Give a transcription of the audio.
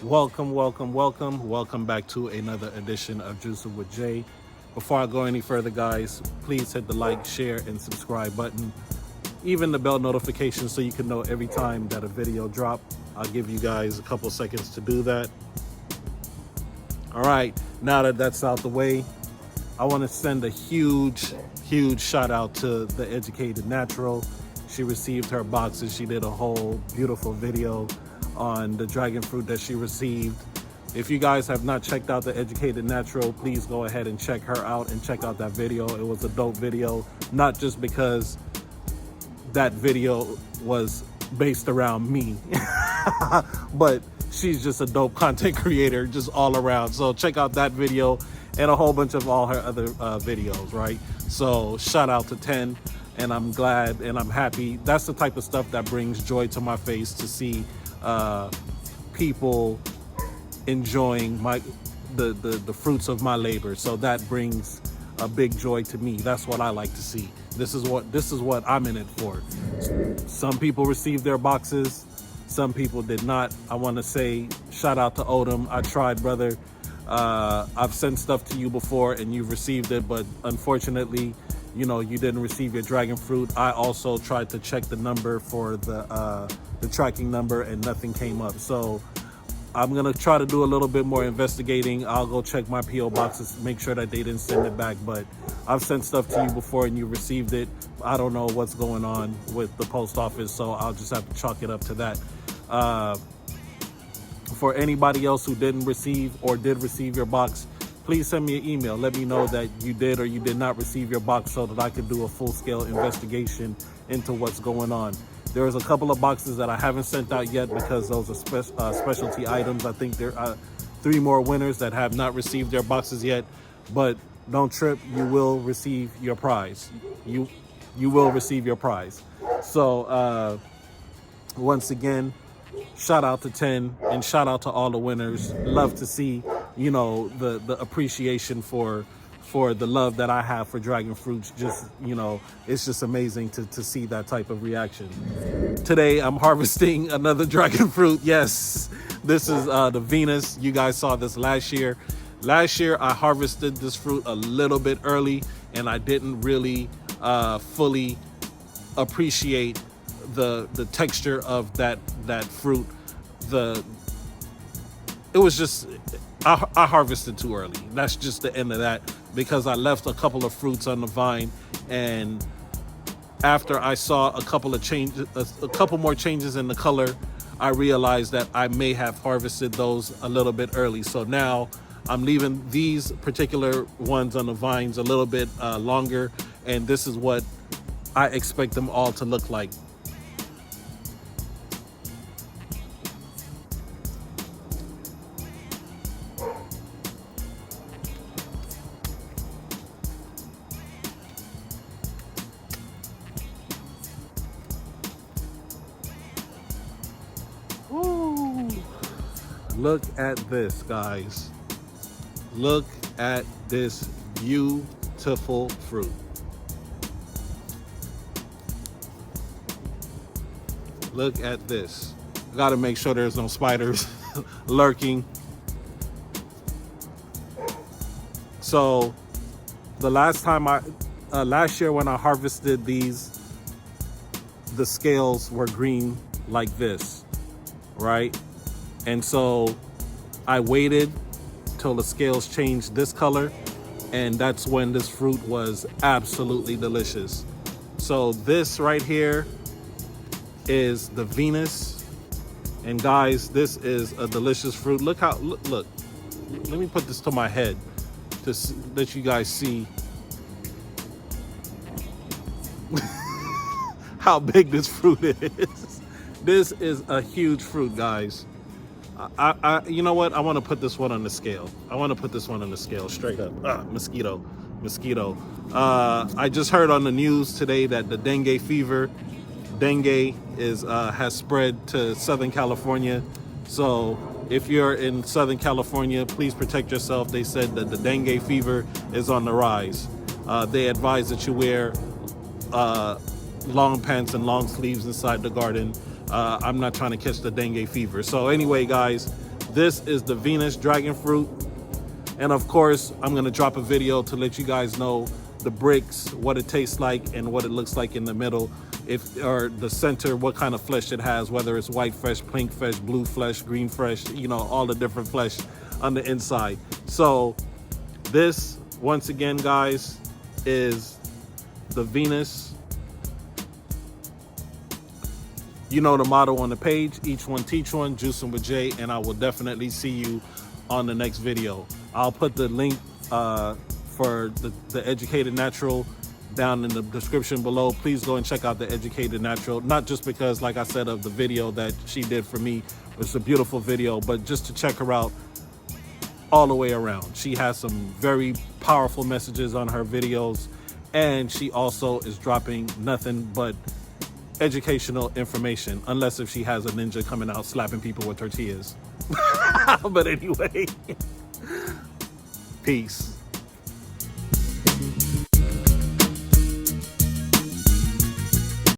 Welcome back to another edition of Juicing with Jay. Before I go any further, guys, please hit the like, share, and subscribe button. Even the bell notification so you can know every time that a video drop. I'll give you guys a couple seconds to do that. All right, now that that's out the way, I want to send a huge shout out to the Educated Natural. She received her boxes. She did a whole beautiful video on the dragon fruit that she received. If you guys have not checked out the Educated Natural, please go ahead and check her out and check out that video. It was a dope video, not just because that video was based around me, but she's just a dope content creator just all around. So check out that video and a whole bunch of all her other videos, right? So shout out to 10, and I'm glad and I'm happy. That's the type of stuff that brings joy to my face, to see people enjoying the fruits of my labor. So that brings a big joy to me. That's what I like to see. This is what I'm in it for. Some people received their boxes, some people did not. I want to say shout out to Odom. I tried, brother. I've sent stuff to you before and you've received it, but unfortunately, you didn't receive your dragon fruit. I also tried to check the number for the tracking number and nothing came up. So I'm gonna try to do a little bit more investigating. I'll go check my PO boxes, make sure that they didn't send it back. But I've sent stuff to you before and you received it. I don't know what's going on with the post office, so I'll just have to chalk it up to that. For anybody else who didn't receive or did receive your box, please send me an email. Let me know that you did or you did not receive your box so that I could do a full-scale investigation into what's going on. There's a couple of boxes that I haven't sent out yet because those are specialty items. I think there are 3 more winners that have not received their boxes yet, but don't trip, you will receive your prize. You will receive your prize. So once again, shout out to 10 and shout out to all the winners. Love to see, the appreciation for the love that I have for dragon fruits. Just, it's just amazing to see that type of reaction. Today, I'm harvesting another dragon fruit. Yes, this is the Venus. You guys saw this last year. Last year, I harvested this fruit a little bit early and I didn't really fully appreciate the texture of that fruit. It was just, I harvested too early. That's just the end of that, because I left a couple of fruits on the vine, and after I saw a couple more changes in the color, I realized that I may have harvested those a little bit early. So now I'm leaving these particular ones on the vines a little bit longer, and this is what I expect them all to look like. Woo. Look at this, guys. Look at this beautiful fruit. Look at this. Got to make sure there's no spiders lurking. So the last year when I harvested these, the scales were green like this, right? And so I waited till the scales changed this color, and that's when this fruit was absolutely delicious. So this right here is the Venus, and guys, this is a delicious fruit. Look, let me put this to my head to let you guys see how big this fruit is. This is a huge fruit, guys. You know what? I want to put this one on the scale. Straight up. Mosquito. I just heard on the news today that the dengue has spread to Southern California. So if you're in Southern California, please protect yourself. They said that the dengue fever is on the rise. They advise that you wear long pants and long sleeves inside the garden. I'm not trying to catch the dengue fever. So anyway, guys, This is the Venus dragon fruit. And of course, I'm gonna drop a video to let you guys know the bricks, what it tastes like and what it looks like in the middle, or the center, what kind of flesh it has, whether it's white flesh, pink flesh, blue flesh, green flesh, you know, all the different flesh on the inside. So this, once again, guys, is the Venus. You know the motto on the page, each one teach one, juicing with Jay, and I will definitely see you on the next video. I'll put the link for the Educated Natural down in the description below. Please go and check out the Educated Natural, not just because, like I said, of the video that she did for me. It's a beautiful video, but just to check her out all the way around. She has some very powerful messages on her videos, and she also is dropping nothing but educational information, unless if she has a ninja coming out slapping people with tortillas. But anyway, peace.